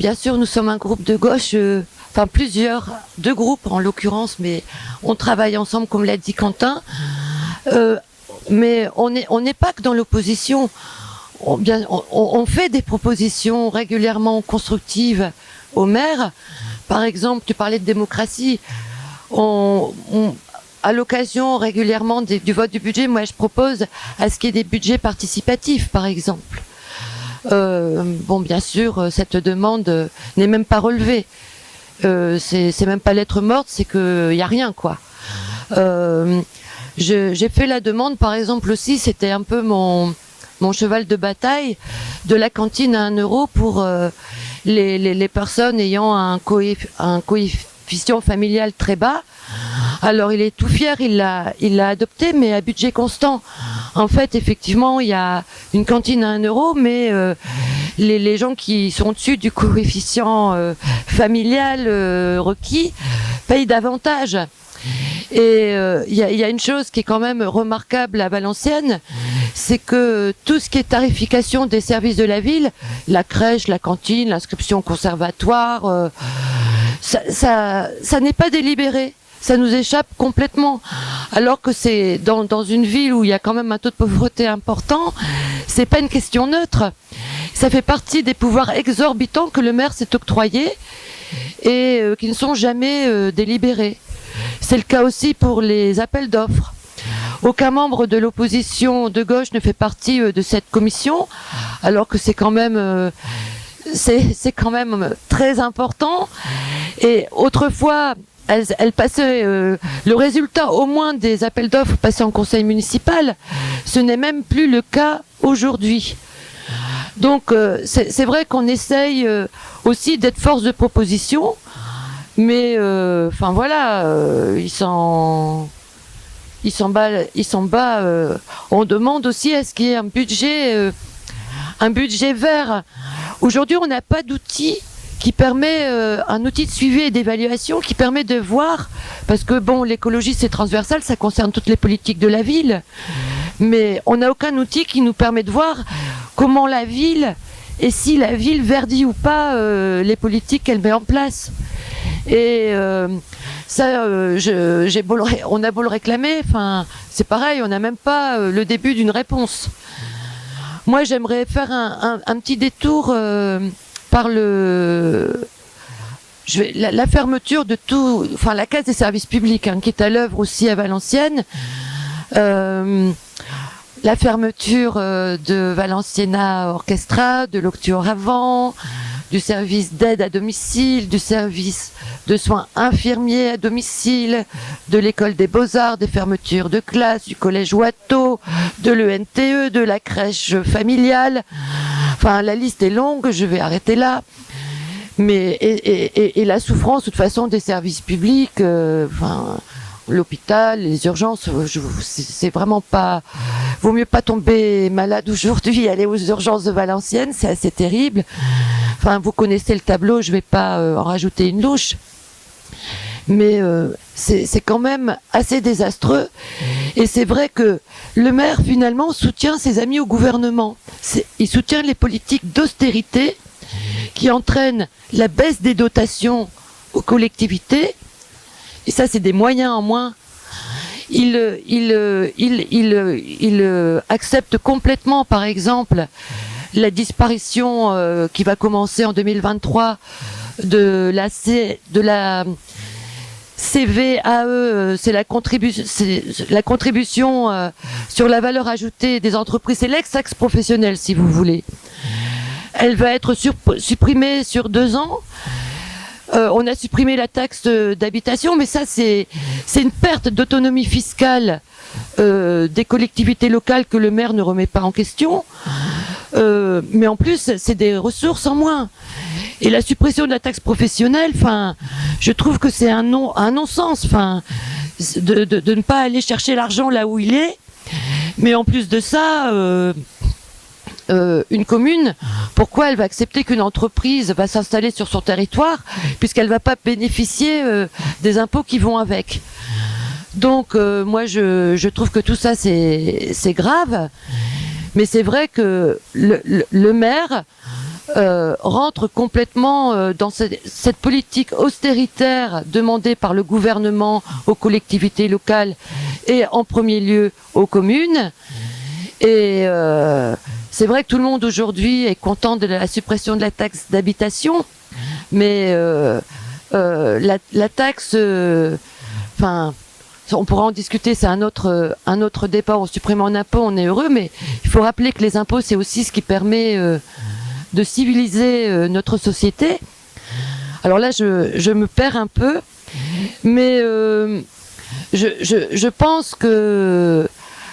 bien sûr, nous sommes un groupe de gauche, enfin plusieurs, deux groupes en l'occurrence, mais on travaille ensemble, comme l'a dit Quentin. Mais on n'est pas que dans l'opposition. On fait des propositions régulièrement constructives aux maires. Par exemple, tu parlais de démocratie. À l'occasion régulièrement du vote du budget, moi je propose à ce qu'il y ait des budgets participatifs, par exemple. Bon, bien sûr, cette demande n'est même pas relevée. C'est même pas lettre morte, c'est qu'il n'y a rien, quoi. J'ai fait la demande, par exemple aussi, c'était un peu mon cheval de bataille, de la cantine à 1 euro pour les personnes ayant un coefficient familial très bas. Alors il est tout fier, il l'a adopté, mais à budget constant. En fait, effectivement, il y a une cantine à 1 euro, mais les gens qui sont au-dessus du coefficient familial requis payent davantage. Et il y a une chose qui est quand même remarquable à Valenciennes, c'est que tout ce qui est tarification des services de la ville, la crèche, la cantine, l'inscription au conservatoire, ça n'est pas délibéré. Ça nous échappe complètement. Alors que c'est dans une ville où il y a quand même un taux de pauvreté important, c'est pas une question neutre. Ça fait partie des pouvoirs exorbitants que le maire s'est octroyé et qui ne sont jamais délibérés. C'est le cas aussi pour les appels d'offres. Aucun membre de l'opposition de gauche ne fait partie de cette commission, alors que c'est quand même très important. Et autrefois, elle passait le résultat au moins des appels d'offres passés en conseil municipal. Ce n'est même plus le cas aujourd'hui. Donc c'est vrai qu'on essaye aussi d'être force de proposition, mais enfin voilà, il s'en bat. On demande aussi à ce qu'il y ait un budget vert. Aujourd'hui, on n'a pas d'outil qui permet un outil de suivi et d'évaluation qui permet de voir, parce que bon, l'écologie c'est transversal, ça concerne toutes les politiques de la ville, mais on n'a aucun outil qui nous permet de voir comment la ville, et si la ville verdit ou pas les politiques qu'elle met en place. Et ça, on a beau le réclamer, enfin, c'est pareil, on n'a même pas le début d'une réponse. Moi, j'aimerais faire un petit détour par la fermeture de tout, enfin la Caisse des services publics, qui est à l'œuvre aussi à Valenciennes. La fermeture de Valenciana Orchestra, de l'Octuor Avant, du service d'aide à domicile, du service de soins infirmiers à domicile, de l'école des beaux-arts, des fermetures de classes, du collège Watteau, de l'ENTE, de la crèche familiale. Enfin, la liste est longue, je vais arrêter là. Mais et la souffrance, de toute façon, des services publics, l'hôpital, les urgences, c'est vraiment pas... Vaut mieux pas tomber malade aujourd'hui, aller aux urgences de Valenciennes, c'est assez terrible. Enfin, vous connaissez le tableau, je vais pas en rajouter une louche. Mais c'est quand même assez désastreux. Et c'est vrai que le maire, finalement, soutient ses amis au gouvernement. Il soutient les politiques d'austérité qui entraînent la baisse des dotations aux collectivités. Et ça, c'est des moyens en moins. Il accepte complètement, par exemple, la disparition qui va commencer en 2023 de la CVAE, c'est la contribution sur la valeur ajoutée des entreprises, c'est l'ex-taxe professionnelle, si vous voulez. Elle va être supprimée sur 2 ans. On a supprimé la taxe d'habitation, mais ça, c'est une perte d'autonomie fiscale des collectivités locales que le maire ne remet pas en question. Mais en plus, c'est des ressources en moins. Et la suppression de la taxe professionnelle, je trouve que c'est un non-sens, de ne pas aller chercher l'argent là où il est. Mais en plus de ça, une commune, pourquoi elle va accepter qu'une entreprise va s'installer sur son territoire puisqu'elle ne va pas bénéficier des impôts qui vont avec. Donc moi je trouve que tout ça c'est grave, mais c'est vrai que le maire rentre complètement dans cette politique austéritaire demandée par le gouvernement aux collectivités locales et en premier lieu aux communes. Et c'est vrai que tout le monde aujourd'hui est content de la suppression de la taxe d'habitation, mais la taxe, enfin, on pourra en discuter, c'est un autre débat. En supprimant un impôt, on est heureux, mais il faut rappeler que les impôts, c'est aussi ce qui permet de civiliser notre société. Alors là, je me perds un peu, mais je pense que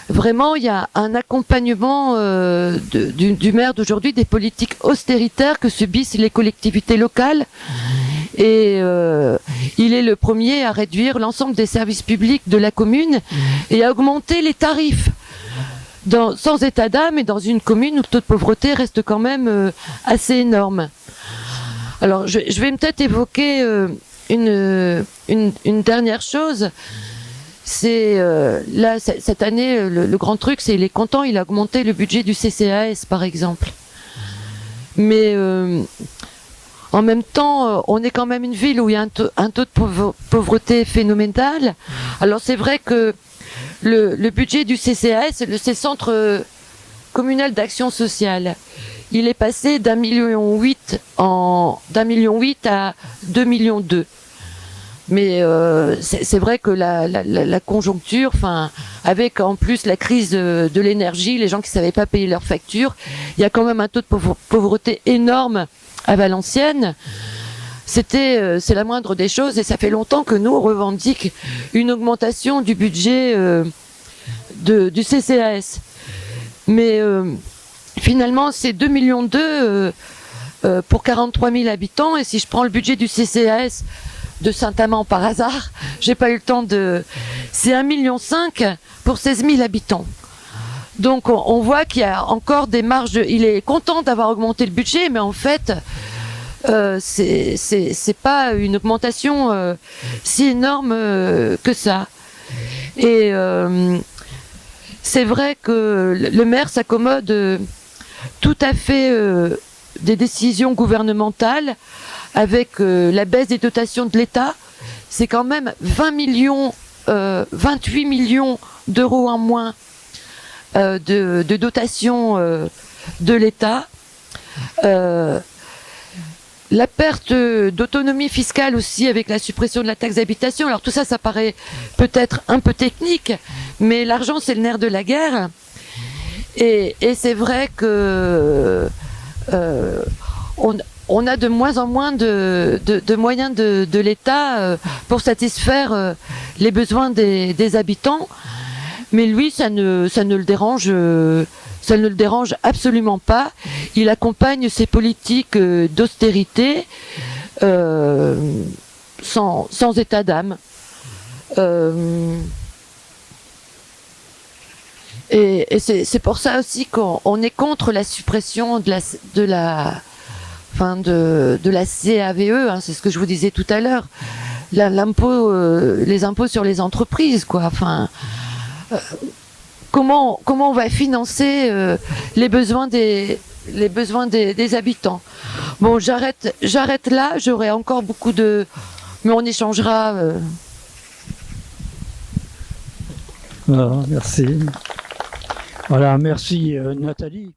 vraiment, il y a un accompagnement du maire d'aujourd'hui des politiques austéritaires que subissent les collectivités locales. Et il est le premier à réduire l'ensemble des services publics de la commune et à augmenter les tarifs. Sans état d'âme et dans une commune où le taux de pauvreté reste quand même assez énorme. Alors, je vais peut-être évoquer une dernière chose. C'est là, cette année, le grand truc, c'est il est content, il a augmenté le budget du CCAS, par exemple. Mais en même temps, on est quand même une ville où il y a un taux de pauvreté phénoménal. Alors c'est vrai que le budget du CCAS, c'est le Centre communal d'action sociale, il est passé d'1,8 million à 2,2 millions. Mais c'est vrai que la conjoncture, enfin, avec en plus la crise de l'énergie, les gens qui ne savaient pas payer leurs factures, il y a quand même un taux de pauvreté énorme à Valenciennes. C'est la moindre des choses et ça fait longtemps que nous on revendique une augmentation du budget du CCAS. Mais finalement c'est 2,2 millions pour 43 000 habitants, et si je prends le budget du CCAS de Saint-Amand par hasard, j'ai pas eu le temps c'est 1,5 million pour 16 000 habitants. Donc on voit qu'il y a encore des marges. Il est content d'avoir augmenté le budget, mais en fait, c'est pas une augmentation si énorme que ça. Et c'est vrai que le maire s'accommode tout à fait des décisions gouvernementales avec la baisse des dotations de l'État. C'est quand même 28 millions d'euros en moins de dotation de l'État. La perte d'autonomie fiscale aussi avec la suppression de la taxe d'habitation. Alors tout ça, ça paraît peut-être un peu technique, mais l'argent, c'est le nerf de la guerre. Et c'est vrai que on a de moins en moins de moyens de l'État pour satisfaire les besoins des habitants. Mais lui, ça ne le dérange absolument pas. Il accompagne ses politiques d'austérité sans état d'âme. Et c'est pour ça aussi qu'on est contre la suppression de la CAVE, hein, c'est ce que je vous disais tout à l'heure. Les impôts sur les entreprises, quoi. Enfin. Comment on va financer les besoins des habitants. Bon, j'arrête là, j'aurai encore beaucoup mais on échangera. Voilà, merci. Voilà, merci Nathalie.